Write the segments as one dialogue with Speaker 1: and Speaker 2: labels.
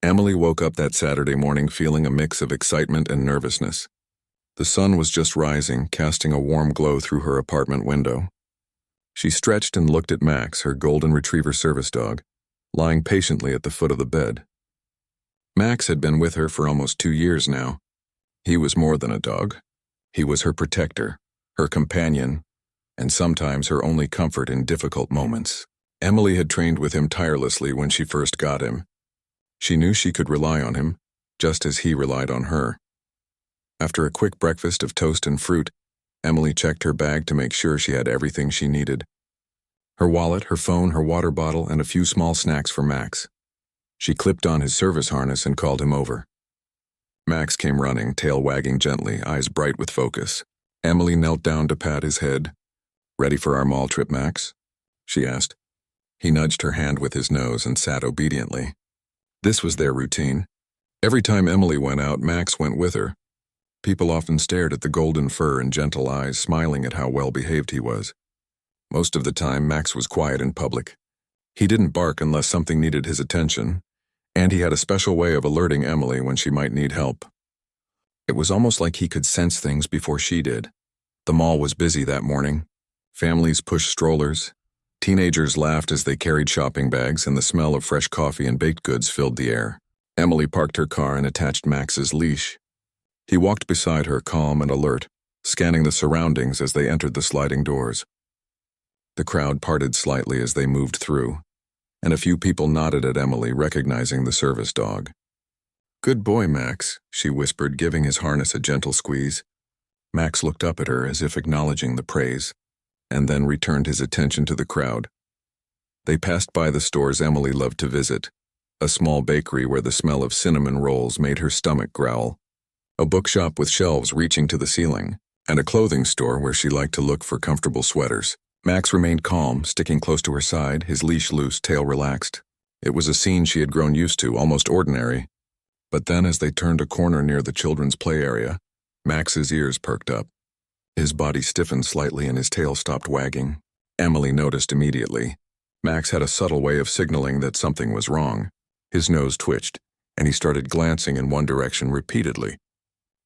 Speaker 1: Emily woke up that Saturday morning feeling a mix of excitement and nervousness. The sun was just rising, casting a warm glow through her apartment window. She stretched and looked at Max, her golden retriever service dog, lying patiently at the foot of the bed. Max had been with her for almost 2 years now. He was more than a dog. He was her protector, her companion, and sometimes her only comfort in difficult moments. Emily had trained with him tirelessly when she first got him. She knew she could rely on him, just as he relied on her. After a quick breakfast of toast and fruit, Emily checked her bag to make sure she had everything she needed. Her wallet, her phone, her water bottle, and a few small snacks for Max. She clipped on his service harness and called him over. Max came running, tail wagging gently, eyes bright with focus. Emily knelt down to pat his head. "Ready for our mall trip, Max?" she asked. He nudged her hand with his nose and sat obediently. This was their routine. Every time Emily went out, Max went with her. People often stared at the golden fur and gentle eyes, smiling at how well-behaved he was. Most of the time, Max was quiet in public. He didn't bark unless something needed his attention, and he had a special way of alerting Emily when she might need help. It was almost like he could sense things before she did. The mall was busy that morning. Families pushed strollers. Teenagers laughed as they carried shopping bags, and the smell of fresh coffee and baked goods filled the air. Emily parked her car and attached Max's leash. He walked beside her, calm and alert, scanning the surroundings as they entered the sliding doors. The crowd parted slightly as they moved through, and a few people nodded at Emily, recognizing the service dog. "Good boy, Max," she whispered, giving his harness a gentle squeeze. Max looked up at her as if acknowledging the praise, and then returned his attention to the crowd. They passed by the stores Emily loved to visit, a small bakery where the smell of cinnamon rolls made her stomach growl, a bookshop with shelves reaching to the ceiling, and a clothing store where she liked to look for comfortable sweaters. Max remained calm, sticking close to her side, his leash loose, tail relaxed. It was a scene she had grown used to, almost ordinary. But then as they turned a corner near the children's play area, Max's ears perked up. His body stiffened slightly and his tail stopped wagging. Emily noticed immediately. Max had a subtle way of signaling that something was wrong. His nose twitched, and he started glancing in one direction repeatedly.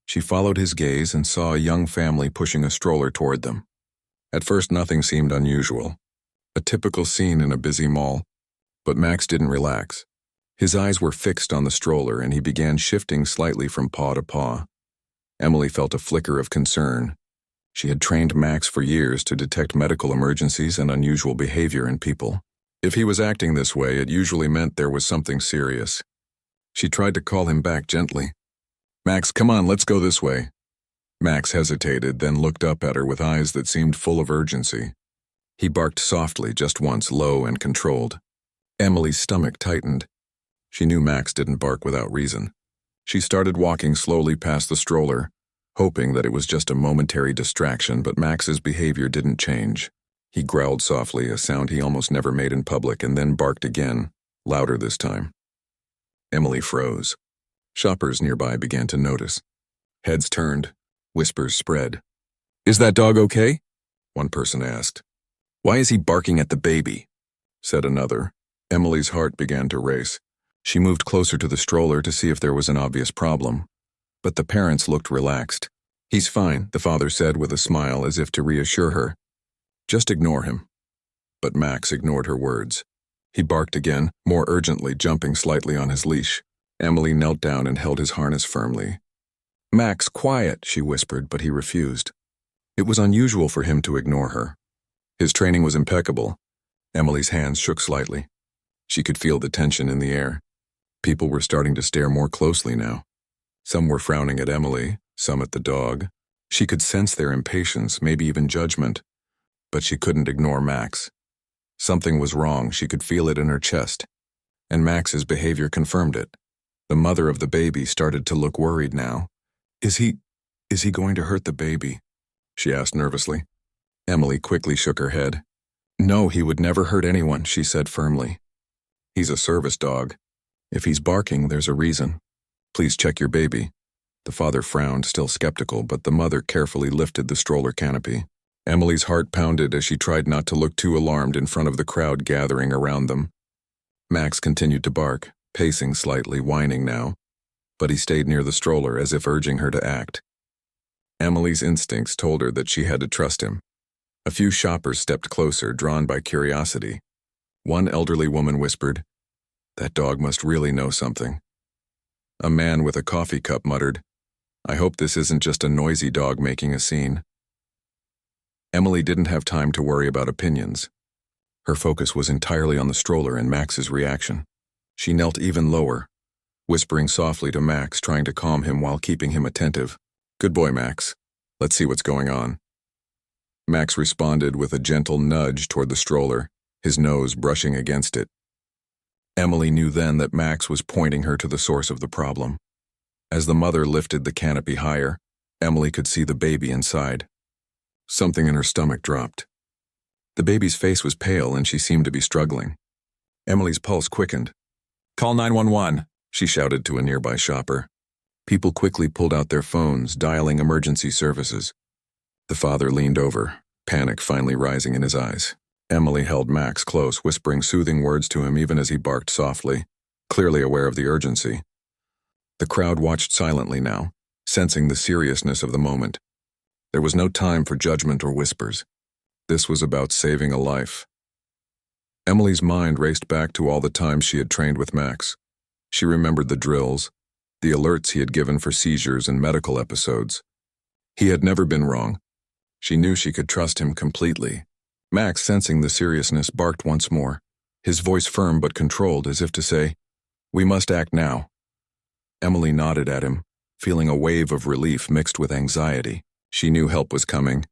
Speaker 1: She followed his gaze and saw a young family pushing a stroller toward them. At first, nothing seemed unusual. A typical scene in a busy mall. But Max didn't relax. His eyes were fixed on the stroller, and he began shifting slightly from paw to paw. Emily felt a flicker of concern. She had trained Max for years to detect medical emergencies and unusual behavior in people. If he was acting this way, it usually meant there was something serious. She tried to call him back gently. "Max, come on, let's go this way." Max hesitated, then looked up at her with eyes that seemed full of urgency. He barked softly, just once, low and controlled. Emily's stomach tightened. She knew Max didn't bark without reason. She started walking slowly past the stroller, hoping that it was just a momentary distraction, but Max's behavior didn't change. He growled softly, a sound he almost never made in public, and then barked again, louder this time. Emily froze. Shoppers nearby began to notice. Heads turned. Whispers spread. "Is that dog okay?" one person asked. "Why is he barking at the baby?" said another. Emily's heart began to race. She moved closer to the stroller to see if there was an obvious problem. But the parents looked relaxed. "He's fine," the father said with a smile as if to reassure her. "Just ignore him." But Max ignored her words. He barked again, more urgently, jumping slightly on his leash. Emily knelt down and held his harness firmly. "Max, quiet," she whispered, but he refused. It was unusual for him to ignore her. His training was impeccable. Emily's hands shook slightly. She could feel the tension in the air. People were starting to stare more closely now. Some were frowning at Emily, some at the dog. She could sense their impatience, maybe even judgment. But she couldn't ignore Max. Something was wrong, she could feel it in her chest. And Max's behavior confirmed it. The mother of the baby started to look worried now. Is he going to hurt the baby?" she asked nervously. Emily quickly shook her head. "No, he would never hurt anyone," she said firmly. "He's a service dog. If he's barking, there's a reason. Please check your baby." The father frowned, still skeptical, but the mother carefully lifted the stroller canopy. Emily's heart pounded as she tried not to look too alarmed in front of the crowd gathering around them. Max continued to bark, pacing slightly, whining now, but he stayed near the stroller as if urging her to act. Emily's instincts told her that she had to trust him. A few shoppers stepped closer, drawn by curiosity. One elderly woman whispered, "That dog must really know something." A man with a coffee cup muttered, "I hope this isn't just a noisy dog making a scene." Emily didn't have time to worry about opinions. Her focus was entirely on the stroller and Max's reaction. She knelt even lower, whispering softly to Max, trying to calm him while keeping him attentive. "Good boy, Max. Let's see what's going on." Max responded with a gentle nudge toward the stroller, his nose brushing against it. Emily knew then that Max was pointing her to the source of the problem. As the mother lifted the canopy higher, Emily could see the baby inside. Something in her stomach dropped. The baby's face was pale and she seemed to be struggling. Emily's pulse quickened. "Call 911, she shouted to a nearby shopper. People quickly pulled out their phones, dialing emergency services. The father leaned over, panic finally rising in his eyes. Emily held Max close, whispering soothing words to him even as he barked softly, clearly aware of the urgency. The crowd watched silently now, sensing the seriousness of the moment. There was no time for judgment or whispers. This was about saving a life. Emily's mind raced back to all the times she had trained with Max. She remembered the drills, the alerts he had given for seizures and medical episodes. He had never been wrong. She knew she could trust him completely. Max, sensing the seriousness, barked once more, his voice firm but controlled, as if to say, "We must act now." Emily nodded at him, feeling a wave of relief mixed with anxiety. She knew help was coming,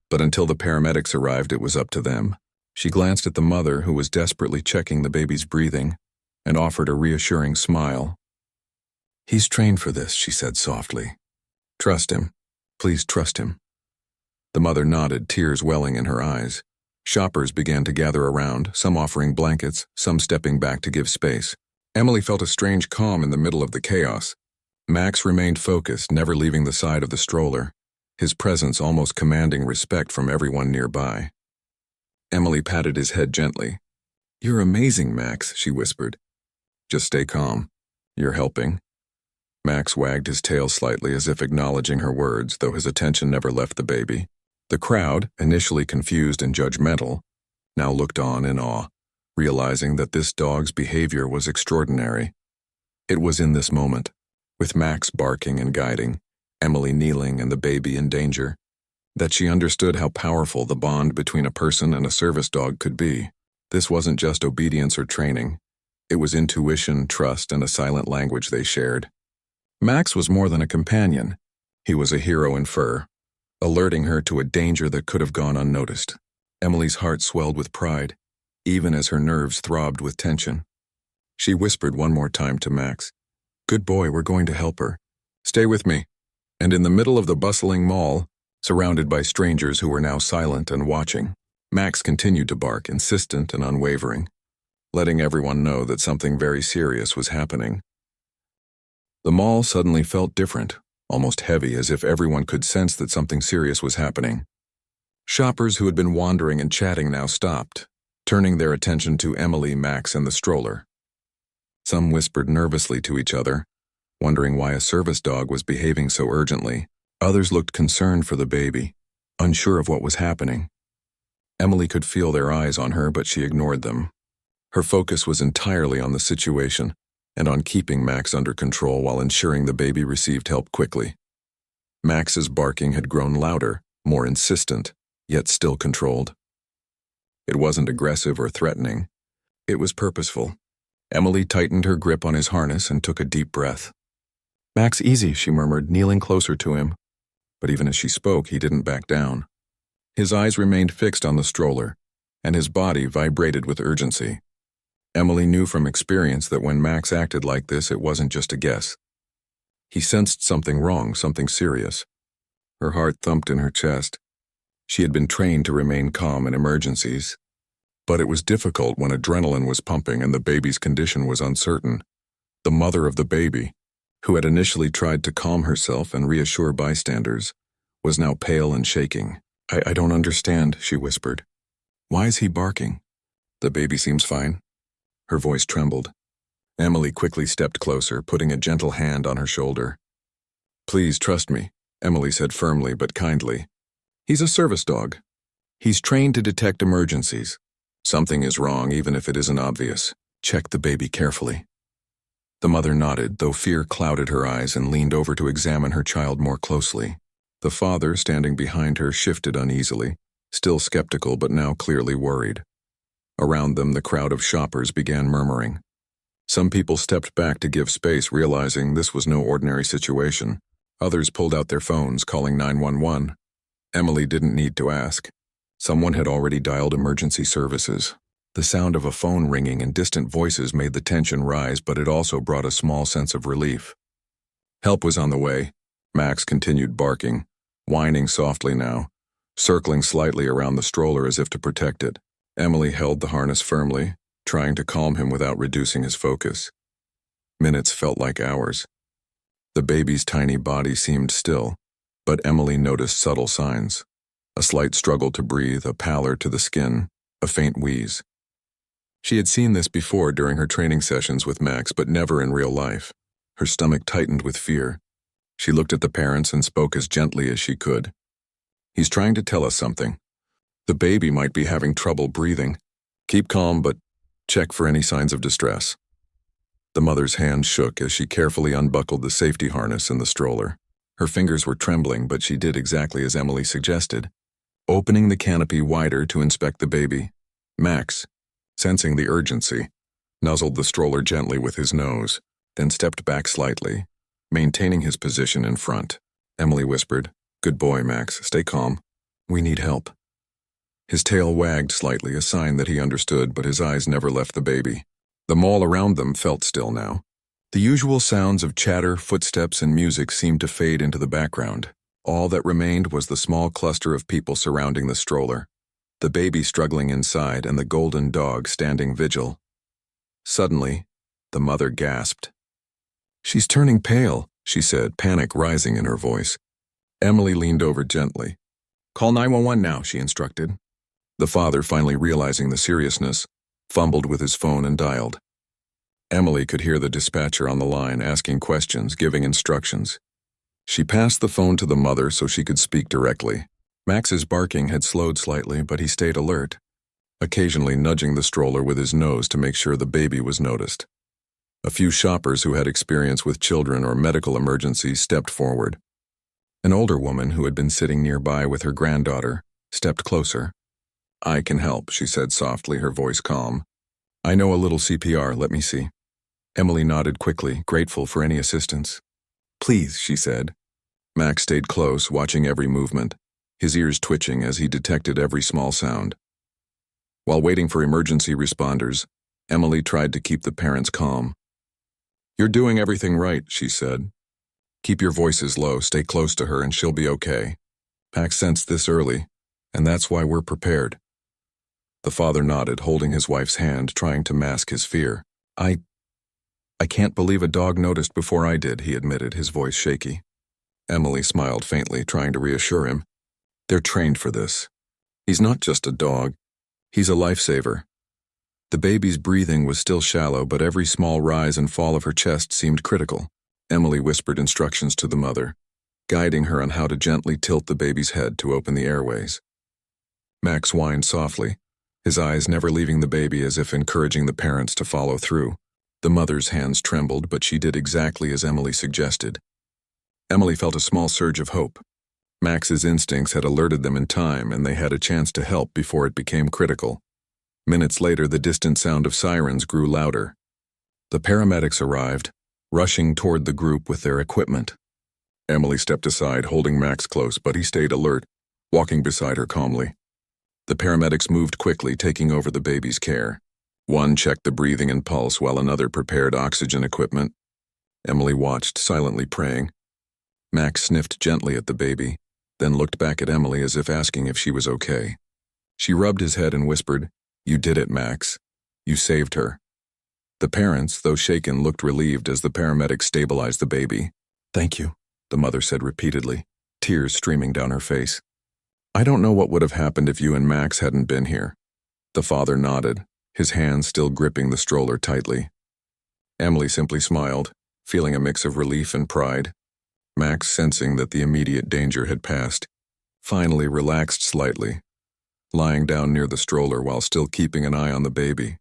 Speaker 1: but until the paramedics arrived, it was up to them. She glanced at the mother, who was desperately checking the baby's breathing, and offered a reassuring smile. "He's trained for this," she said softly. "Trust him. Please trust him." The mother nodded, tears welling in her eyes. Shoppers began to gather around, some offering blankets, some stepping back to give space. Emily felt a strange calm in the middle of the chaos. Max remained focused, never leaving the side of the stroller, his presence almost commanding respect from everyone nearby. Emily patted his head gently. "You're amazing, Max," she whispered. "Just stay calm. You're helping." Max wagged his tail slightly as if acknowledging her words, though his attention never left the baby. The crowd, initially confused and judgmental, now looked on in awe, realizing that this dog's behavior was extraordinary. It was in this moment, with Max barking and guiding, Emily kneeling and the baby in danger, that she understood how powerful the bond between a person and a service dog could be. This wasn't just obedience or training. It was intuition, trust, and a silent language they shared. Max was more than a companion. He was a hero in fur, alerting her to a danger that could have gone unnoticed. Emily's heart swelled with pride, even as her nerves throbbed with tension. She whispered one more time to Max, "Good boy, we're going to help her. Stay with me." And in the middle of the bustling mall, surrounded by strangers who were now silent and watching, Max continued to bark, insistent and unwavering, letting everyone know that something very serious was happening. The mall suddenly felt different, almost heavy, as if everyone could sense that something serious was happening. Shoppers who had been wandering and chatting now stopped, turning their attention to Emily, Max, and the stroller. Some whispered nervously to each other, wondering why a service dog was behaving so urgently. Others looked concerned for the baby, unsure of what was happening. Emily could feel their eyes on her, but she ignored them. Her focus was entirely on the situation and on keeping Max under control while ensuring the baby received help quickly. Max's barking had grown louder, more insistent, yet still controlled. It wasn't aggressive or threatening. It was purposeful. Emily tightened her grip on his harness and took a deep breath. "Max, easy," she murmured, kneeling closer to him. But even as she spoke, he didn't back down. His eyes remained fixed on the stroller, and his body vibrated with urgency. Emily knew from experience that when Max acted like this, it wasn't just a guess. He sensed something wrong, something serious. Her heart thumped in her chest. She had been trained to remain calm in emergencies, but it was difficult when adrenaline was pumping and the baby's condition was uncertain. The mother of the baby, who had initially tried to calm herself and reassure bystanders, was now pale and shaking. I don't understand," she whispered. "Why is he barking? The baby seems fine." Her voice trembled. Emily quickly stepped closer, putting a gentle hand on her shoulder. "Please trust me," Emily said firmly but kindly. "He's a service dog. He's trained to detect emergencies. Something is wrong even if it isn't obvious. Check the baby carefully." The mother nodded, though fear clouded her eyes, and leaned over to examine her child more closely. The father, standing behind her, shifted uneasily, still skeptical but now clearly worried. Around them, the crowd of shoppers began murmuring. Some people stepped back to give space, realizing this was no ordinary situation. Others pulled out their phones, calling 911. Emily didn't need to ask. Someone had already dialed emergency services. The sound of a phone ringing and distant voices made the tension rise, but it also brought a small sense of relief. Help was on the way. Max continued barking, whining softly now, circling slightly around the stroller as if to protect it. Emily held the harness firmly, trying to calm him without reducing his focus. Minutes felt like hours. The baby's tiny body seemed still, but Emily noticed subtle signs. A slight struggle to breathe, a pallor to the skin, a faint wheeze. She had seen this before during her training sessions with Max, but never in real life. Her stomach tightened with fear. She looked at the parents and spoke as gently as she could. "He's trying to tell us something. The baby might be having trouble breathing. Keep calm, but check for any signs of distress." The mother's hand shook as she carefully unbuckled the safety harness in the stroller. Her fingers were trembling, but she did exactly as Emily suggested, opening the canopy wider to inspect the baby. Max, sensing the urgency, nuzzled the stroller gently with his nose, then stepped back slightly, maintaining his position in front. Emily whispered, "Good boy, Max. Stay calm. We need help." His tail wagged slightly, a sign that he understood, but his eyes never left the baby. The mall around them felt still now. The usual sounds of chatter, footsteps, and music seemed to fade into the background. All that remained was the small cluster of people surrounding the stroller, the baby struggling inside and the golden dog standing vigil. Suddenly, the mother gasped. "She's turning pale," she said, panic rising in her voice. Emily leaned over gently. "Call 911 now," she instructed. The father, finally realizing the seriousness, fumbled with his phone and dialed. Emily could hear the dispatcher on the line asking questions, giving instructions. She passed the phone to the mother so she could speak directly. Max's barking had slowed slightly, but he stayed alert, occasionally nudging the stroller with his nose to make sure the baby was noticed. A few shoppers who had experience with children or medical emergencies stepped forward. An older woman who had been sitting nearby with her granddaughter stepped closer. "I can help," she said softly, her voice calm. "I know a little CPR, let me see." Emily nodded quickly, grateful for any assistance. "Please," she said. Max stayed close, watching every movement, his ears twitching as he detected every small sound. While waiting for emergency responders, Emily tried to keep the parents calm. "You're doing everything right," she said. "Keep your voices low, stay close to her, and she'll be okay. Max sensed this early, and that's why we're prepared." The father nodded, holding his wife's hand, trying to mask his fear. I can't believe a dog noticed before I did," he admitted, his voice shaky. Emily smiled faintly, trying to reassure him. "They're trained for this. He's not just a dog. He's a lifesaver." The baby's breathing was still shallow, but every small rise and fall of her chest seemed critical. Emily whispered instructions to the mother, guiding her on how to gently tilt the baby's head to open the airways. Max whined softly, his eyes never leaving the baby, as if encouraging the parents to follow through. The mother's hands trembled, but she did exactly as Emily suggested. Emily felt a small surge of hope. Max's instincts had alerted them in time, and they had a chance to help before it became critical. Minutes later, the distant sound of sirens grew louder. The paramedics arrived, rushing toward the group with their equipment. Emily stepped aside, holding Max close, but he stayed alert, walking beside her calmly. The paramedics moved quickly, taking over the baby's care. One checked the breathing and pulse while another prepared oxygen equipment. Emily watched, silently praying. Max sniffed gently at the baby, then looked back at Emily as if asking if she was okay. She rubbed his head and whispered, "You did it, Max. You saved her." The parents, though shaken, looked relieved as the paramedics stabilized the baby. "Thank you," the mother said repeatedly, tears streaming down her face. "I don't know what would have happened if you and Max hadn't been here." The father nodded, his hands still gripping the stroller tightly. Emily simply smiled, feeling a mix of relief and pride. Max, sensing that the immediate danger had passed, finally relaxed slightly, lying down near the stroller while still keeping an eye on the baby.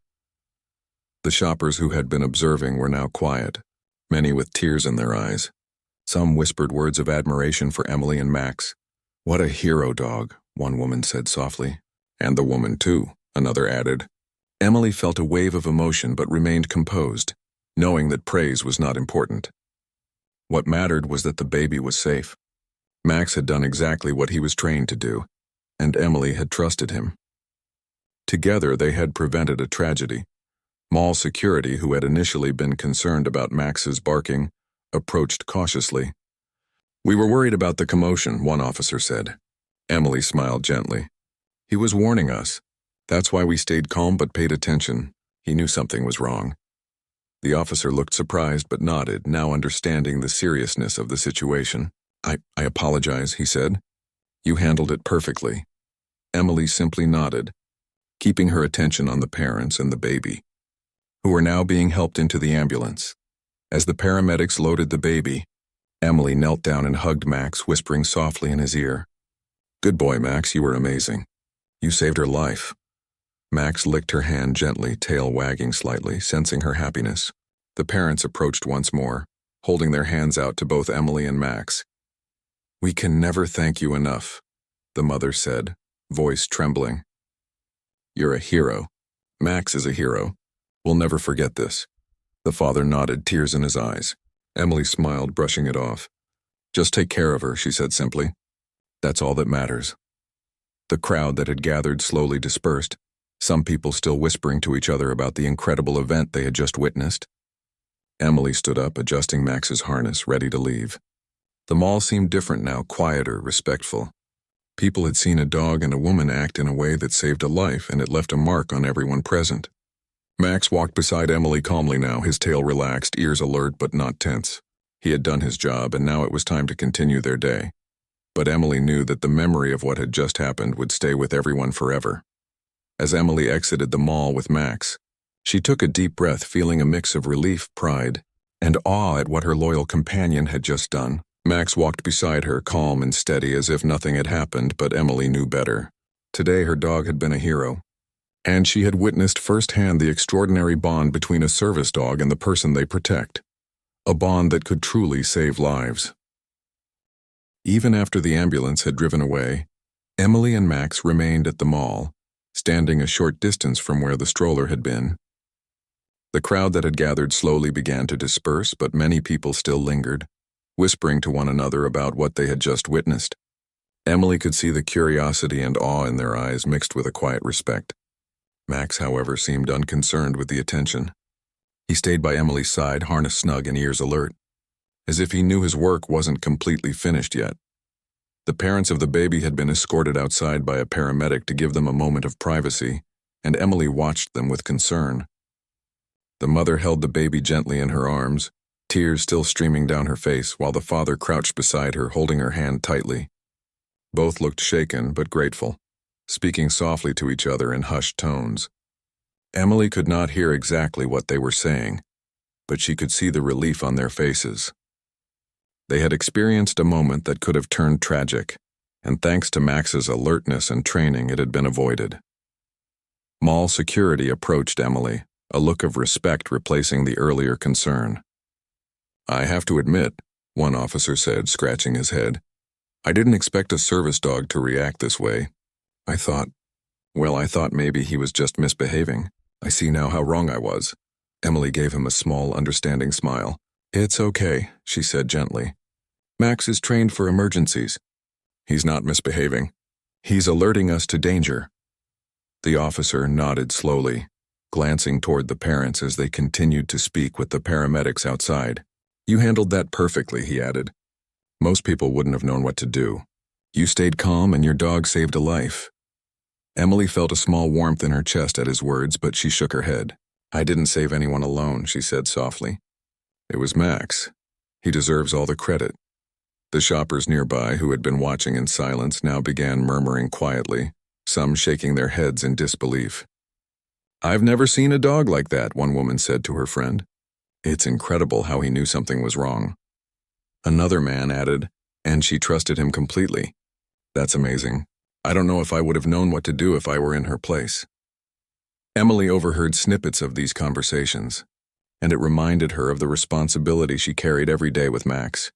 Speaker 1: The shoppers who had been observing were now quiet, many with tears in their eyes. Some whispered words of admiration for Emily and Max. "What a hero dog," one woman said softly. "And the woman too," another added. Emily felt a wave of emotion but remained composed, knowing that praise was not important. What mattered was that the baby was safe. Max had done exactly what he was trained to do, and Emily had trusted him. Together they had prevented a tragedy. Mall security, who had initially been concerned about Max's barking, approached cautiously. "We were worried about the commotion," one officer said. Emily smiled gently. "He was warning us. That's why we stayed calm but paid attention. He knew something was wrong." The officer looked surprised but nodded, now understanding the seriousness of the situation. I apologize," he said. "You handled it perfectly." Emily simply nodded, keeping her attention on the parents and the baby, who were now being helped into the ambulance. As the paramedics loaded the baby, Emily knelt down and hugged Max, whispering softly in his ear. "Good boy, Max, you were amazing. You saved her life." Max licked her hand gently, tail wagging slightly, sensing her happiness. The parents approached once more, holding their hands out to both Emily and Max. "We can never thank you enough," the mother said, voice trembling. "You're a hero. Max is a hero. We'll never forget this." The father nodded, tears in his eyes. Emily smiled, brushing it off. "Just take care of her," she said simply. "That's all that matters." The crowd that had gathered slowly dispersed, some people still whispering to each other about the incredible event they had just witnessed. Emily stood up, adjusting Max's harness, ready to leave. The mall seemed different now, quieter, respectful. People had seen a dog and a woman act in a way that saved a life, and it left a mark on everyone present. Max walked beside Emily calmly now, his tail relaxed, ears alert but not tense. He had done his job, and now it was time to continue their day. But Emily knew that the memory of what had just happened would stay with everyone forever. As Emily exited the mall with Max, she took a deep breath, feeling a mix of relief, pride, and awe at what her loyal companion had just done. Max walked beside her, calm and steady as if nothing had happened, but Emily knew better. Today her dog had been a hero, and she had witnessed firsthand the extraordinary bond between a service dog and the person they protect. A bond that could truly save lives. Even after the ambulance had driven away, Emily and Max remained at the mall, standing a short distance from where the stroller had been. The crowd that had gathered slowly began to disperse, but many people still lingered, whispering to one another about what they had just witnessed. Emily could see the curiosity and awe in their eyes mixed with a quiet respect. Max, however, seemed unconcerned with the attention. He stayed by Emily's side, harness snug and ears alert, as if he knew his work wasn't completely finished yet. The parents of the baby had been escorted outside by a paramedic to give them a moment of privacy, and Emily watched them with concern. The mother held the baby gently in her arms, tears still streaming down her face, while the father crouched beside her, holding her hand tightly. Both looked shaken but grateful, speaking softly to each other in hushed tones. Emily could not hear exactly what they were saying, but she could see the relief on their faces. They had experienced a moment that could have turned tragic, and thanks to Max's alertness and training, it had been avoided. Mall security approached Emily, a look of respect replacing the earlier concern. "I have to admit," one officer said, scratching his head, "I didn't expect a service dog to react this way. I thought maybe he was just misbehaving. I see now how wrong I was." Emily gave him a small, understanding smile. "It's okay," she said gently. "Max is trained for emergencies. He's not misbehaving. He's alerting us to danger." The officer nodded slowly, glancing toward the parents as they continued to speak with the paramedics outside. "You handled that perfectly," he added. "Most people wouldn't have known what to do. You stayed calm and your dog saved a life." Emily felt a small warmth in her chest at his words, but she shook her head. "I didn't save anyone alone," she said softly. "It was Max. He deserves all the credit." The shoppers nearby, who had been watching in silence, now began murmuring quietly, some shaking their heads in disbelief. "I've never seen a dog like that," one woman said to her friend. It's incredible how he knew something was wrong. Another man added, and she trusted him completely. That's amazing. I don't know if I would have known what to do if I were in her place. Emily overheard snippets of these conversations, and it reminded her of the responsibility she carried every day with Max.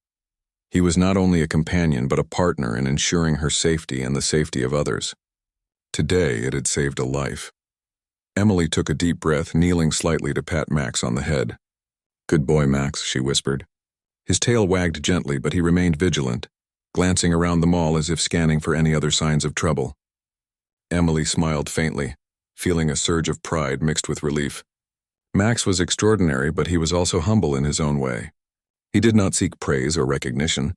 Speaker 1: He was not only a companion but a partner in ensuring her safety and the safety of others. Today, it had saved a life. Emily took a deep breath, kneeling slightly to pat Max on the head. "Good boy, Max," she whispered. His tail wagged gently, but he remained vigilant, glancing around the mall as if scanning for any other signs of trouble. Emily smiled faintly, feeling a surge of pride mixed with relief. Max was extraordinary, but he was also humble in his own way. He did not seek praise or recognition.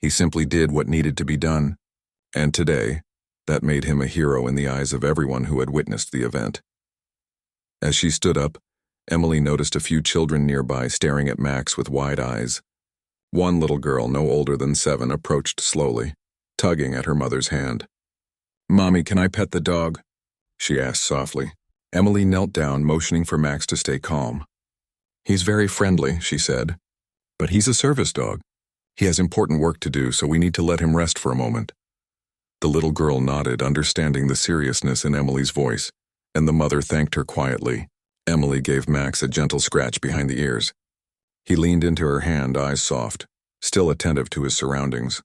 Speaker 1: He simply did what needed to be done. And today, that made him a hero in the eyes of everyone who had witnessed the event. As she stood up, Emily noticed a few children nearby staring at Max with wide eyes. One little girl, no older than 7, approached slowly, tugging at her mother's hand. "Mommy, can I pet the dog?" she asked softly. Emily knelt down, motioning for Max to stay calm. "He's very friendly," she said, "but he's a service dog. He has important work to do, so we need to let him rest for a moment." The little girl nodded, understanding the seriousness in Emily's voice, and the mother thanked her quietly. Emily gave Max a gentle scratch behind the ears. He leaned into her hand, eyes soft, still attentive to his surroundings.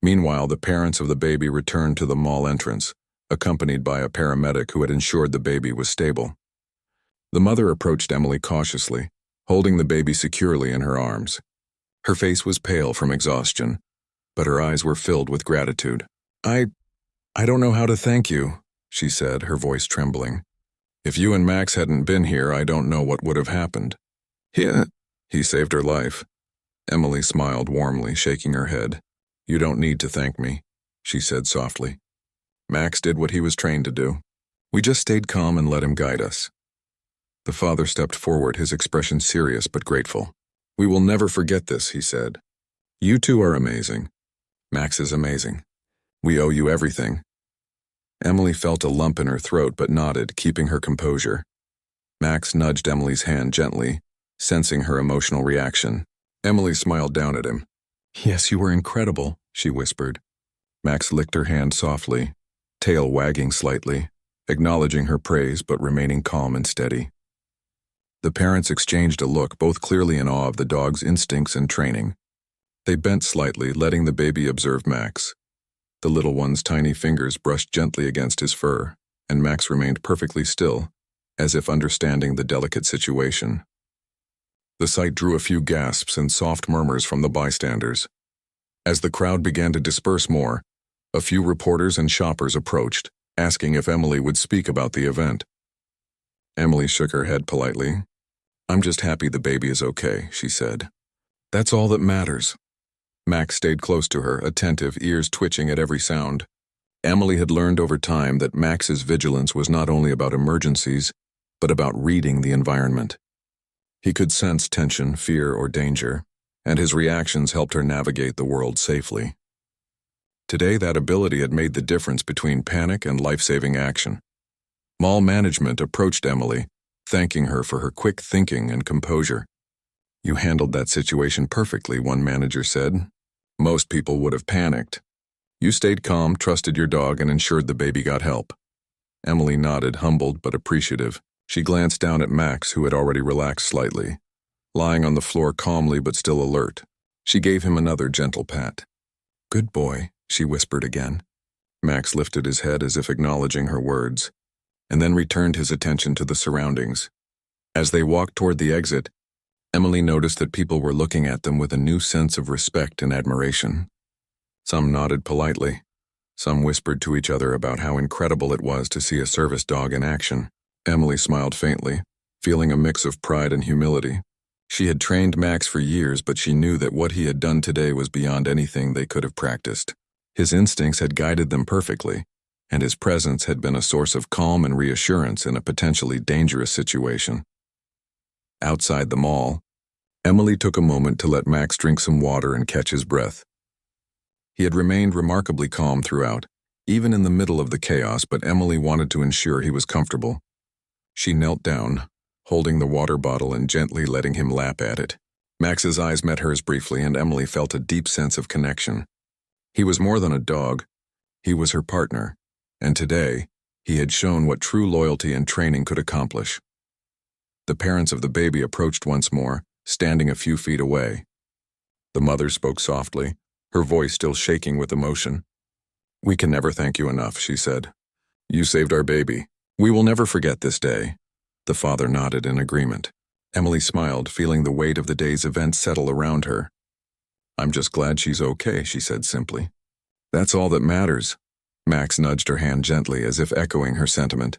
Speaker 1: Meanwhile, the parents of the baby returned to the mall entrance, accompanied by a paramedic who had ensured the baby was stable. The mother approached Emily cautiously, holding the baby securely in her arms. Her face was pale from exhaustion, but her eyes were filled with gratitude. I don't know how to thank you," she said, her voice trembling. "If you and Max hadn't been here, I don't know what would have happened." He saved her life." Emily smiled warmly, shaking her head. "You don't need to thank me," she said softly. "Max did what he was trained to do. We just stayed calm and let him guide us." The father stepped forward, his expression serious but grateful. "We will never forget this," he said. "You two are amazing. Max is amazing. We owe you everything." Emily felt a lump in her throat but nodded, keeping her composure. Max nudged Emily's hand gently, sensing her emotional reaction. Emily smiled down at him. "Yes, you were incredible," she whispered. Max licked her hand softly, tail wagging slightly, acknowledging her praise but remaining calm and steady. The parents exchanged a look, both clearly in awe of the dog's instincts and training. They bent slightly, letting the baby observe Max. The little one's tiny fingers brushed gently against his fur, and Max remained perfectly still, as if understanding the delicate situation. The sight drew a few gasps and soft murmurs from the bystanders. As the crowd began to disperse more, a few reporters and shoppers approached, asking if Emily would speak about the event. Emily shook her head politely. "I'm just happy the baby is okay," she said. "That's all that matters." Max stayed close to her, attentive, ears twitching at every sound. Emily had learned over time that Max's vigilance was not only about emergencies, but about reading the environment. He could sense tension, fear, or danger, and his reactions helped her navigate the world safely. Today, that ability had made the difference between panic and life-saving action. Mall management approached Emily, thanking her for her quick thinking and composure. "You handled that situation perfectly," one manager said. "Most people would have panicked. You stayed calm, trusted your dog, and ensured the baby got help." Emily nodded, humbled but appreciative. She glanced down at Max, who had already relaxed slightly, lying on the floor calmly but still alert. She gave him another gentle pat. "Good boy," she whispered again. Max lifted his head as if acknowledging her words, and then returned his attention to the surroundings. As they walked toward the exit, Emily noticed that people were looking at them with a new sense of respect and admiration. Some nodded politely. Some whispered to each other about how incredible it was to see a service dog in action. Emily smiled faintly, feeling a mix of pride and humility. She had trained Max for years, but she knew that what he had done today was beyond anything they could have practiced. His instincts had guided them perfectly, and his presence had been a source of calm and reassurance in a potentially dangerous situation. Outside the mall, Emily took a moment to let Max drink some water and catch his breath. He had remained remarkably calm throughout, even in the middle of the chaos, but Emily wanted to ensure he was comfortable. She knelt down, holding the water bottle and gently letting him lap at it. Max's eyes met hers briefly, and Emily felt a deep sense of connection. He was more than a dog. He was her partner, and today, he had shown what true loyalty and training could accomplish. The parents of the baby approached once more, standing a few feet away. The mother spoke softly, her voice still shaking with emotion. "We can never thank you enough," she said. "You saved our baby. We will never forget this day." The father nodded in agreement. Emily smiled, feeling the weight of the day's events settle around her. "I'm just glad she's okay," she said simply. "That's all that matters." Max nudged her hand gently, as if echoing her sentiment.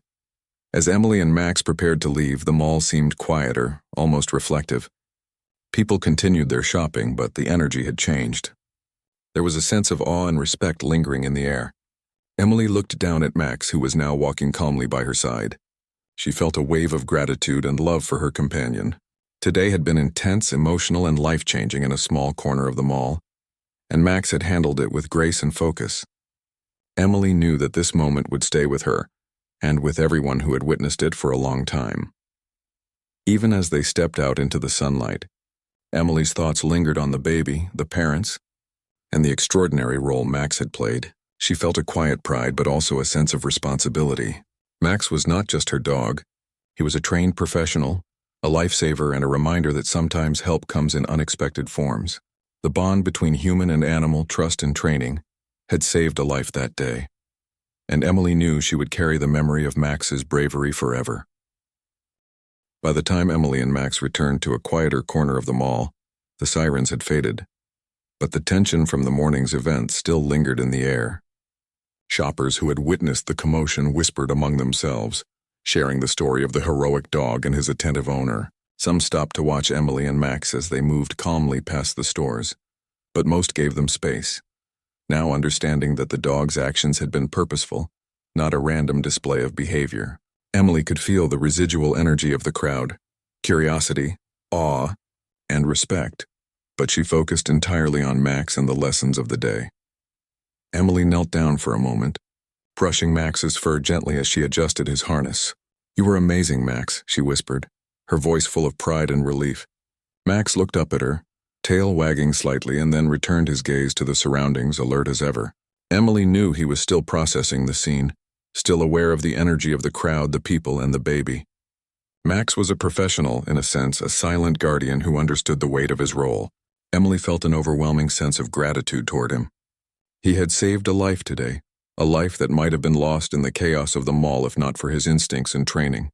Speaker 1: As Emily and Max prepared to leave, the mall seemed quieter, almost reflective. People continued their shopping, but the energy had changed. There was a sense of awe and respect lingering in the air. Emily looked down at Max, who was now walking calmly by her side. She felt a wave of gratitude and love for her companion. Today had been intense, emotional, and life-changing in a small corner of the mall, and Max had handled it with grace and focus. Emily knew that this moment would stay with her, and with everyone who had witnessed it for a long time. Even as they stepped out into the sunlight, Emily's thoughts lingered on the baby, the parents, and the extraordinary role Max had played. She felt a quiet pride, but also a sense of responsibility. Max was not just her dog. He was a trained professional, a lifesaver, and a reminder that sometimes help comes in unexpected forms. The bond between human and animal, trust and training, had saved a life that day. And Emily knew she would carry the memory of Max's bravery forever. By the time Emily and Max returned to a quieter corner of the mall, the sirens had faded, but the tension from the morning's events still lingered in the air. Shoppers who had witnessed the commotion whispered among themselves, sharing the story of the heroic dog and his attentive owner. Some stopped to watch Emily and Max as they moved calmly past the stores, but most gave them space, now understanding that the dog's actions had been purposeful, not a random display of behavior. Emily could feel the residual energy of the crowd, curiosity, awe, and respect, but she focused entirely on Max and the lessons of the day. Emily knelt down for a moment, brushing Max's fur gently as she adjusted his harness. "You were amazing, Max," she whispered, her voice full of pride and relief. Max looked up at her, tail wagging slightly, and then returned his gaze to the surroundings, alert as ever. Emily knew he was still processing the scene, still aware of the energy of the crowd, the people, and the baby. Max was a professional, in a sense, a silent guardian who understood the weight of his role. Emily felt an overwhelming sense of gratitude toward him. He had saved a life today, a life that might have been lost in the chaos of the mall if not for his instincts and training.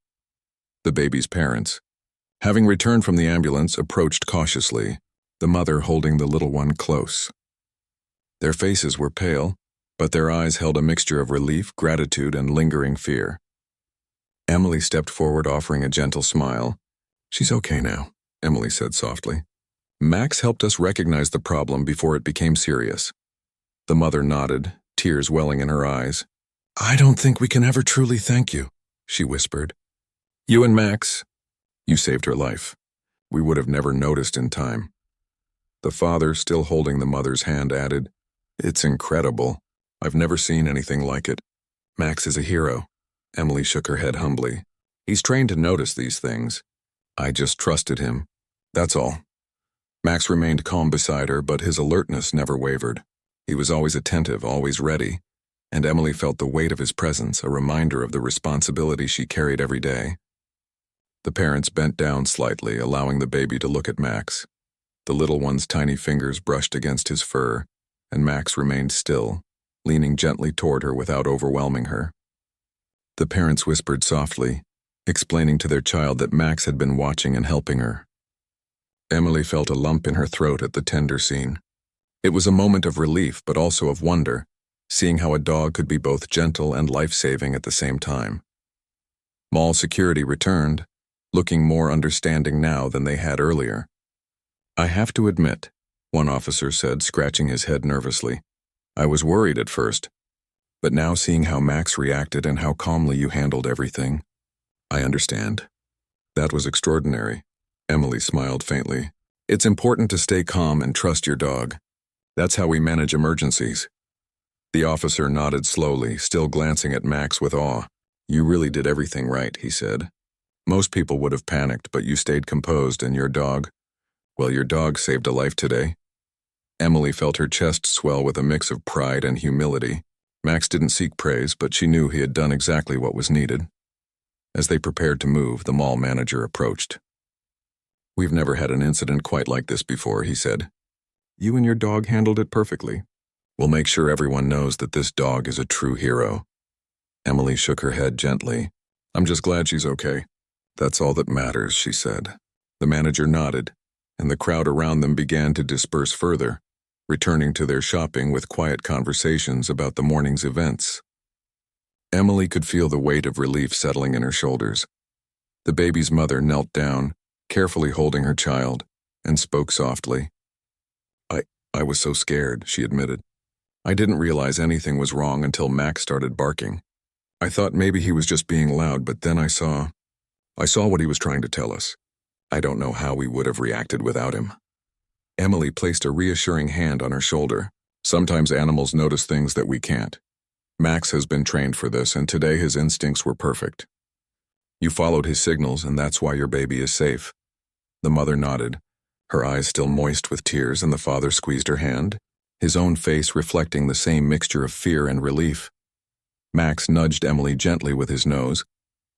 Speaker 1: The baby's parents, having returned from the ambulance, approached cautiously, the mother holding the little one close. Their faces were pale, but their eyes held a mixture of relief, gratitude, and lingering fear. Emily stepped forward, offering a gentle smile. "She's okay now," Emily said softly. "Max helped us recognize the problem before it became serious." The mother nodded, tears welling in her eyes. "I don't think we can ever truly thank you," she whispered. "You and Max, you saved her life. We would have never noticed in time." The father, still holding the mother's hand, added, "It's incredible. I've never seen anything like it. Max is a hero." Emily shook her head humbly. "He's trained to notice these things. I just trusted him. That's all." Max remained calm beside her, but his alertness never wavered. He was always attentive, always ready, and Emily felt the weight of his presence, a reminder of the responsibility she carried every day. The parents bent down slightly, allowing the baby to look at Max. The little one's tiny fingers brushed against his fur, and Max remained still, leaning gently toward her without overwhelming her. The parents whispered softly, explaining to their child that Max had been watching and helping her. Emily felt a lump in her throat at the tender scene. It was a moment of relief, but also of wonder, seeing how a dog could be both gentle and life-saving at the same time. Mall security returned, looking more understanding now than they had earlier. "I have to admit," one officer said, scratching his head nervously, "I was worried at first, but now seeing how Max reacted and how calmly you handled everything, I understand." "That was extraordinary." Emily smiled faintly. "It's important to stay calm and trust your dog. That's how we manage emergencies." The officer nodded slowly, still glancing at Max with awe. "You really did everything right," he said. Most people would have panicked, but you stayed composed, and your dog, well, your dog saved a life today. Emily felt her chest swell with a mix of pride and humility. Max didn't seek praise, but she knew he had done exactly what was needed. As they prepared to move, the mall manager approached. "We've never had an incident quite like this before," he said. "You and your dog handled it perfectly. We'll make sure everyone knows that this dog is a true hero." Emily shook her head gently. "I'm just glad she's okay. That's all that matters," she said. The manager nodded, and the crowd around them began to disperse further, returning to their shopping with quiet conversations about the morning's events. Emily could feel the weight of relief settling in her shoulders. The baby's mother knelt down, carefully holding her child, and spoke softly. I was so scared," she admitted. "I didn't realize anything was wrong until Max started barking. I thought maybe he was just being loud, but then I saw what he was trying to tell us. I don't know how we would have reacted without him." Emily placed a reassuring hand on her shoulder. "Sometimes animals notice things that we can't. Max has been trained for this, and today his instincts were perfect. You followed his signals, and that's why your baby is safe." The mother nodded, her eyes still moist with tears, and the father squeezed her hand, his own face reflecting the same mixture of fear and relief. Max nudged Emily gently with his nose,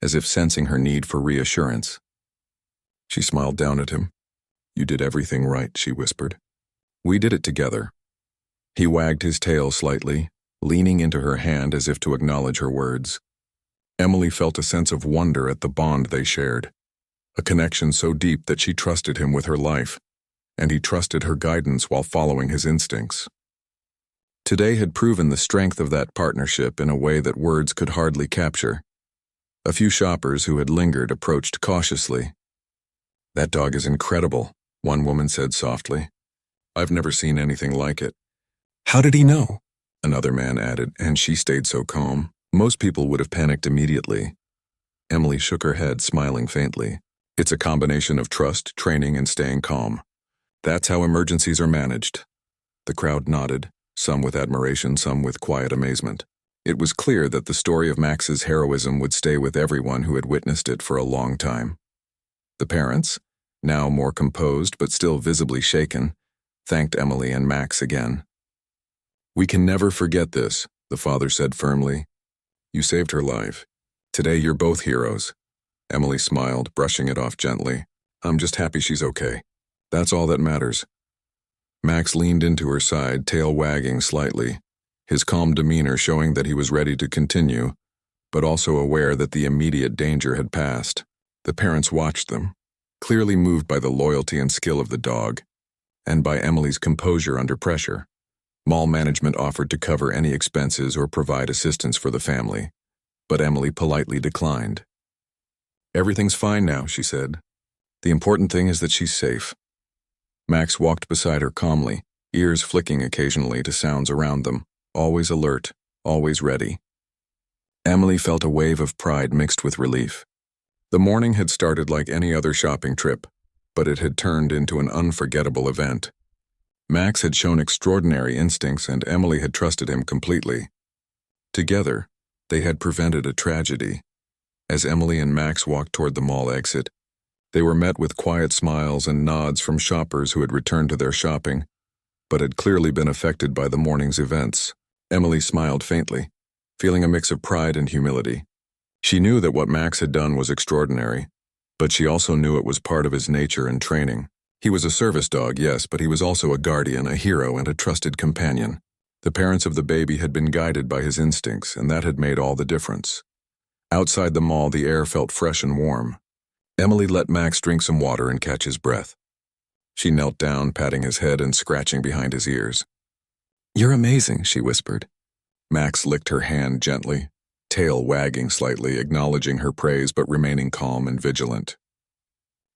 Speaker 1: as if sensing her need for reassurance. She smiled down at him. "You did everything right," she whispered. "We did it together." He wagged his tail slightly, leaning into her hand as if to acknowledge her words. Emily felt a sense of wonder at the bond they shared, a connection so deep that she trusted him with her life, and he trusted her guidance while following his instincts. Today had proven the strength of that partnership in a way that words could hardly capture. A few shoppers who had lingered approached cautiously. "That dog is incredible," one woman said softly. "I've never seen anything like it." "How did he know?" another man added, and she stayed so calm. Most people would have panicked immediately. Emily shook her head, smiling faintly. "It's a combination of trust, training, and staying calm. That's how emergencies are managed." The crowd nodded, some with admiration, some with quiet amazement. It was clear that the story of Max's heroism would stay with everyone who had witnessed it for a long time. The parents, now more composed but still visibly shaken, thanked Emily and Max again. "We can never forget this," the father said firmly. "You saved her life. Today you're both heroes." Emily smiled, brushing it off gently. "I'm just happy she's okay. That's all that matters." Max leaned into her side, tail wagging slightly, his calm demeanor showing that he was ready to continue, but also aware that the immediate danger had passed. The parents watched them, clearly moved by the loyalty and skill of the dog, and by Emily's composure under pressure. Mall management offered to cover any expenses or provide assistance for the family, but Emily politely declined. "Everything's fine now," she said. "The important thing is that she's safe." Max walked beside her calmly, ears flicking occasionally to sounds around them, always alert, always ready. Emily felt a wave of pride mixed with relief. The morning had started like any other shopping trip, but it had turned into an unforgettable event. Max had shown extraordinary instincts, and Emily had trusted him completely. Together, they had prevented a tragedy. As Emily and Max walked toward the mall exit, they were met with quiet smiles and nods from shoppers who had returned to their shopping, but had clearly been affected by the morning's events. Emily smiled faintly, feeling a mix of pride and humility. She knew that what Max had done was extraordinary, but she also knew it was part of his nature and training. He was a service dog, yes, but he was also a guardian, a hero, and a trusted companion. The parents of the baby had been guided by his instincts, and that had made all the difference. Outside the mall, the air felt fresh and warm. Emily let Max drink some water and catch his breath. She knelt down, patting his head and scratching behind his ears. "You're amazing," she whispered. Max licked her hand gently, tail wagging slightly, acknowledging her praise but remaining calm and vigilant.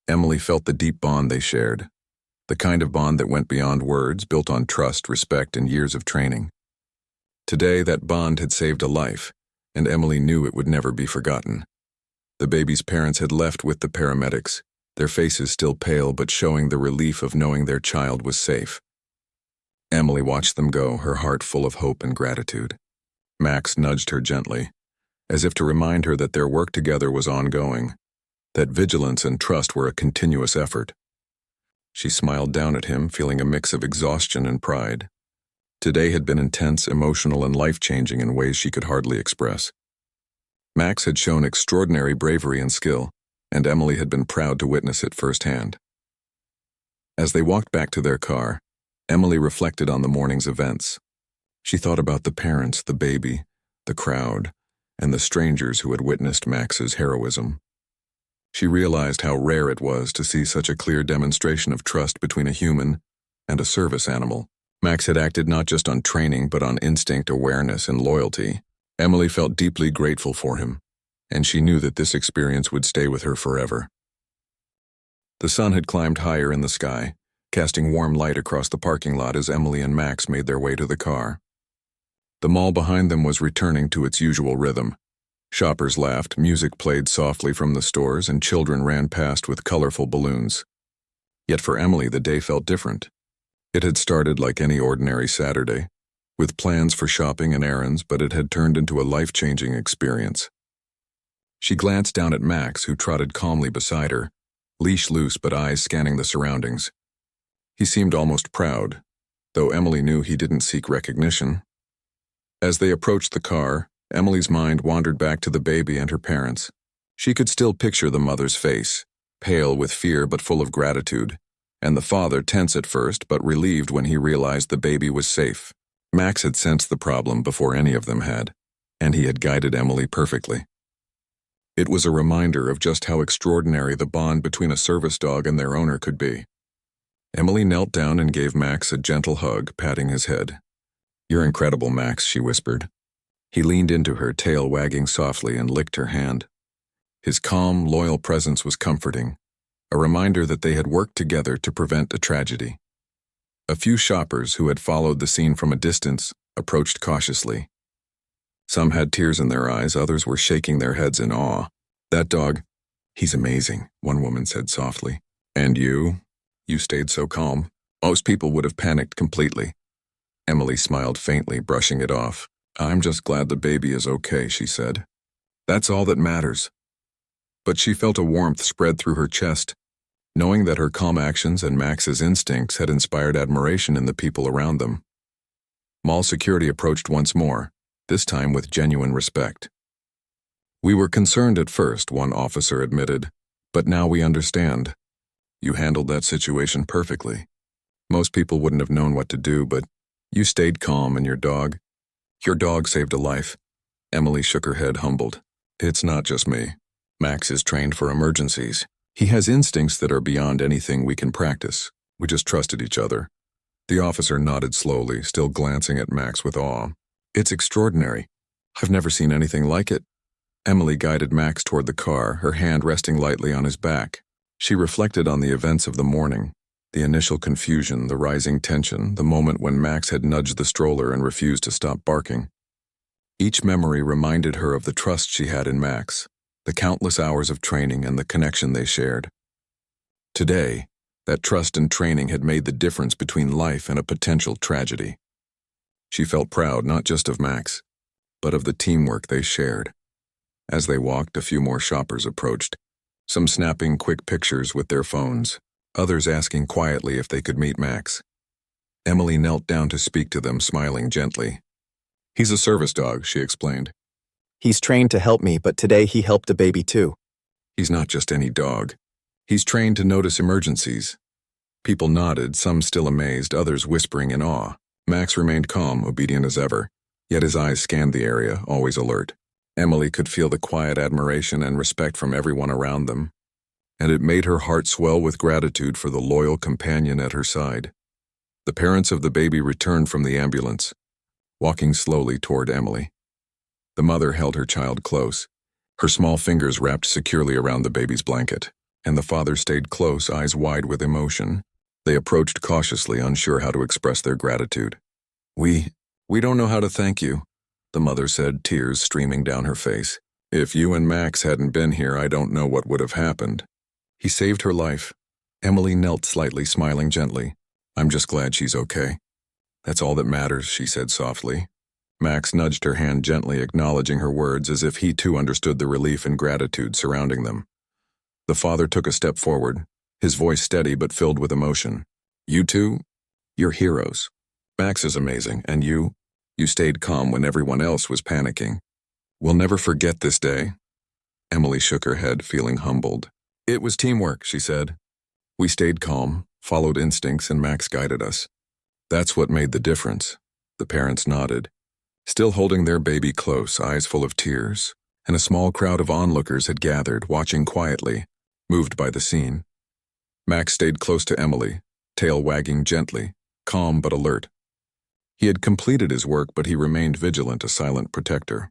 Speaker 1: Emily felt the deep bond they shared, the kind of bond that went beyond words, built on trust, respect, and years of training. Today, that bond had saved a life, and Emily knew it would never be forgotten. The baby's parents had left with the paramedics, their faces still pale but showing the relief of knowing their child was safe. Emily watched them go, her heart full of hope and gratitude. Max nudged her gently, as if to remind her that their work together was ongoing. that vigilance and trust were a continuous effort. She smiled down at him, feeling a mix of exhaustion and pride. Today had been intense, emotional, and life-changing in ways she could hardly express. Max had shown extraordinary bravery and skill, and Emily had been proud to witness it firsthand. As they walked back to their car, Emily reflected on the morning's events. She thought about the parents, the baby, the crowd, and the strangers who had witnessed Max's heroism. She realized how rare it was to see such a clear demonstration of trust between a human and a service animal. Max had acted not just on training but on instinct, awareness, and loyalty. Emily felt deeply grateful for him, and she knew that this experience would stay with her forever. The sun had climbed higher in the sky, casting warm light across the parking lot as Emily and Max made their way to the car. The mall behind them was returning to its usual rhythm. Shoppers laughed, music played softly from the stores, and children ran past with colorful balloons. Yet for Emily, the day felt different. It had started like any ordinary Saturday, with plans for shopping and errands, but it had turned into a life-changing experience. She glanced down at Max, who trotted calmly beside her, leash loose but eyes scanning the surroundings. He seemed almost proud, though Emily knew he didn't seek recognition. As they approached the car, Emily's mind wandered back to the baby and her parents. She could still picture the mother's face, pale with fear but full of gratitude, and the father tense at first but relieved when he realized the baby was safe. Max had sensed the problem before any of them had, and he had guided Emily perfectly. It was a reminder of just how extraordinary the bond between a service dog and their owner could be. Emily knelt down and gave Max a gentle hug, patting his head. "You're incredible, Max," she whispered. He leaned into her, tail wagging softly, and licked her hand. His calm, loyal presence was comforting, a reminder that they had worked together to prevent a tragedy. A few shoppers who had followed the scene from a distance approached cautiously. Some had tears in their eyes, others were shaking their heads in awe. "That dog, he's amazing," one woman said softly. "And you? You stayed so calm. Most people would have panicked completely." Emily smiled faintly, brushing it off. "I'm just glad the baby is okay," she said. "That's all that matters." But she felt a warmth spread through her chest, knowing that her calm actions and Max's instincts had inspired admiration in the people around them. Mall security approached once more, this time with genuine respect. "We were concerned at first," one officer admitted, "but now we understand. You handled that situation perfectly. Most people wouldn't have known what to do, but you stayed calm, and your dog saved a life." Emily shook her head, humbled. "It's not just me. Max is trained for emergencies. He has instincts that are beyond anything we can practice. We just trusted each other." The officer nodded slowly, still glancing at Max with awe. "It's extraordinary. I've never seen anything like it." Emily guided Max toward the car, her hand resting lightly on his back. She reflected on the events of the morning, the initial confusion, the rising tension, the moment when Max had nudged the stroller and refused to stop barking. Each memory reminded her of the trust she had in Max, the countless hours of training and the connection they shared. Today, that trust and training had made the difference between life and a potential tragedy. She felt proud not just of Max, but of the teamwork they shared. As they walked, a few more shoppers approached, some snapping quick pictures with their phones, others asking quietly if they could meet Max. Emily knelt down to speak to them, smiling gently. "He's a service dog," she explained.
Speaker 2: "He's trained to help me, but today he helped a baby too."
Speaker 1: "He's not just any dog. He's trained to notice emergencies." People nodded, some still amazed, others whispering in awe. Max remained calm, obedient as ever, yet his eyes scanned the area, always alert. Emily could feel the quiet admiration and respect from everyone around them, and it made her heart swell with gratitude for the loyal companion at her side. The parents of the baby returned from the ambulance, walking slowly toward Emily. The mother held her child close, her small fingers wrapped securely around the baby's blanket, and the father stayed close, eyes wide with emotion. They approached cautiously, unsure how to express their gratitude. We don't know how to thank you," the mother said, tears streaming down her face. "If you and Max hadn't been here, I don't know what would have happened. He saved her life." Emily knelt slightly, smiling gently. "I'm just glad she's okay." "That's all that matters," she said softly. Max nudged her hand gently, acknowledging her words as if he too understood the relief and gratitude surrounding them. The father took a step forward, his voice steady but filled with emotion. You two? You're heroes. Max is amazing, and you stayed calm when everyone else was panicking. We'll never forget this day. Emily shook her head, feeling humbled. It was teamwork, she said. We stayed calm, followed instincts, and Max guided us. That's what made the difference. The parents nodded, still holding their baby close, eyes full of tears, and a small crowd of onlookers had gathered, watching quietly, moved by the scene. Max stayed close to Emily, tail wagging gently, calm but alert. He had completed his work, but he remained vigilant, a silent protector.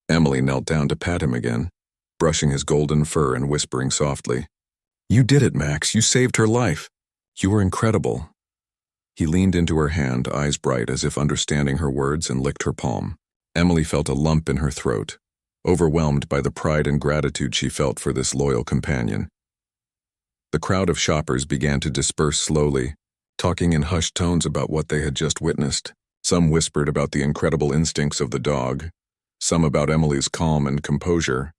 Speaker 1: Emily knelt down to pat him again, brushing his golden fur and whispering softly, You did it, Max. You saved her life. You were incredible. He leaned into her hand, eyes bright as if understanding her words, and licked her palm. Emily felt a lump in her throat, overwhelmed by the pride and gratitude she felt for this loyal companion. The crowd of shoppers began to disperse slowly, talking in hushed tones about what they had just witnessed. Some whispered about the incredible instincts of the dog, some about Emily's calm and composure,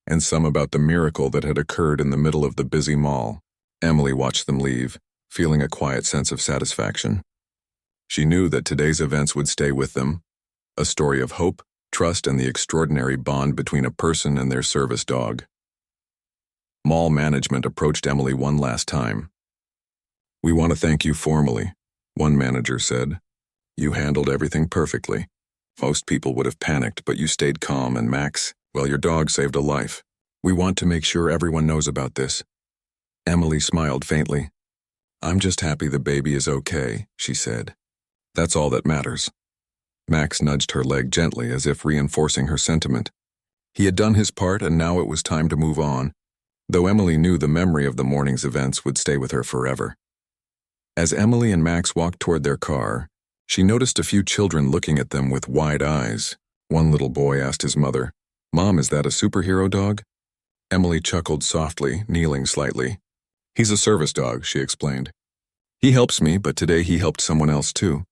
Speaker 1: and some about the miracle that had occurred in the middle of the busy mall. Emily watched them leave, feeling a quiet sense of satisfaction. She knew that today's events would stay with them, a story of hope, trust, and the extraordinary bond between a person and their service dog. Mall management approached Emily one last time. We want to thank you formally, one manager said. You handled everything perfectly. Most people would have panicked, but you stayed calm, and Max, well, your dog saved a life. We want to make sure everyone knows about this. Emily smiled faintly. I'm just happy the baby is okay, she said. That's all that matters. Max nudged her leg gently as if reinforcing her sentiment. He had done his part, and now it was time to move on, though Emily knew the memory of the morning's events would stay with her forever. As Emily and Max walked toward their car, she noticed a few children looking at them with wide eyes. One little boy asked his mother, Mom, is that a superhero dog? Emily chuckled softly, kneeling slightly. He's a service dog, she explained. He helps me, but today he helped someone else too.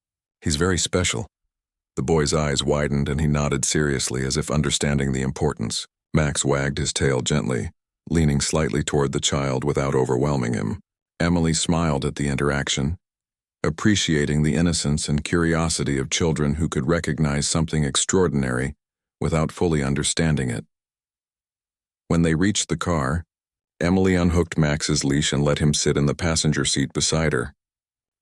Speaker 1: He's very special. The boy's eyes widened and he nodded seriously as if understanding the importance. Max wagged his tail gently, leaning slightly toward the child without overwhelming him. Emily smiled at the interaction, appreciating the innocence and curiosity of children who could recognize something extraordinary without fully understanding it. When they reached the car, Emily unhooked Max's leash and let him sit in the passenger seat beside her.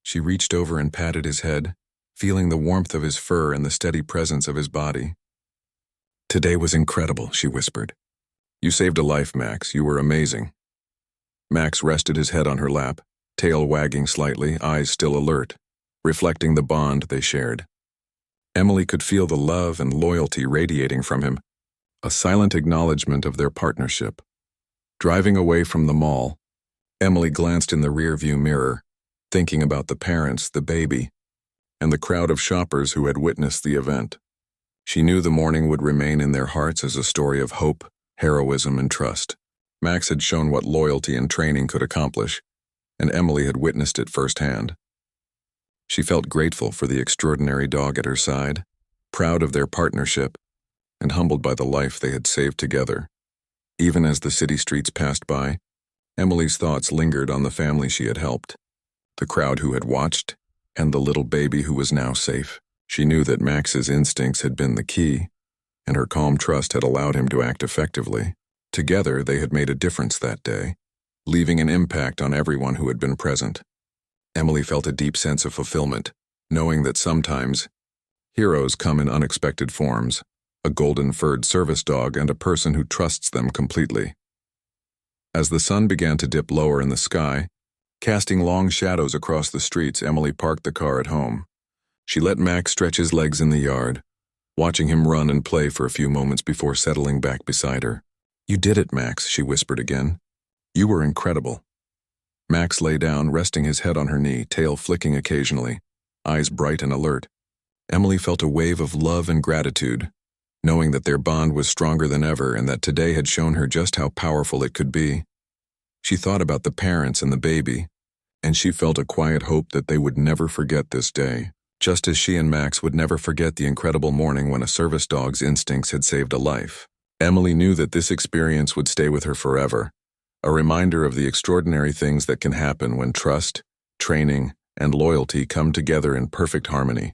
Speaker 1: She reached over and patted his head, feeling the warmth of his fur and the steady presence of his body. Today was incredible, she whispered. You saved a life, Max. You were amazing. Max rested his head on her lap, tail wagging slightly, eyes still alert, reflecting the bond they shared. Emily could feel the love and loyalty radiating from him, a silent acknowledgement of their partnership. Driving away from the mall, Emily glanced in the rearview mirror, thinking about the parents, the baby, and the crowd of shoppers who had witnessed the event. She knew the morning would remain in their hearts as a story of hope, heroism, and trust. Max had shown what loyalty and training could accomplish, and Emily had witnessed it firsthand. She felt grateful for the extraordinary dog at her side, proud of their partnership, and humbled by the life they had saved together. Even as the city streets passed by, Emily's thoughts lingered on the family she had helped, the crowd who had watched, and the little baby who was now safe. She knew that Max's instincts had been the key, and her calm trust had allowed him to act effectively. Together, they had made a difference that day, leaving an impact on everyone who had been present. Emily felt a deep sense of fulfillment, knowing that sometimes heroes come in unexpected forms, a golden-furred service dog and a person who trusts them completely. As the sun began to dip lower in the sky, casting long shadows across the streets, Emily parked the car at home. She let Max stretch his legs in the yard, watching him run and play for a few moments before settling back beside her. You did it, Max, she whispered again. You were incredible. Max lay down, resting his head on her knee, tail flicking occasionally, eyes bright and alert. Emily felt a wave of love and gratitude, knowing that their bond was stronger than ever and that today had shown her just how powerful it could be. She thought about the parents and the baby, and she felt a quiet hope that they would never forget this day, just as she and Max would never forget the incredible morning when a service dog's instincts had saved a life. Emily knew that this experience would stay with her forever, a reminder of the extraordinary things that can happen when trust, training, and loyalty come together in perfect harmony.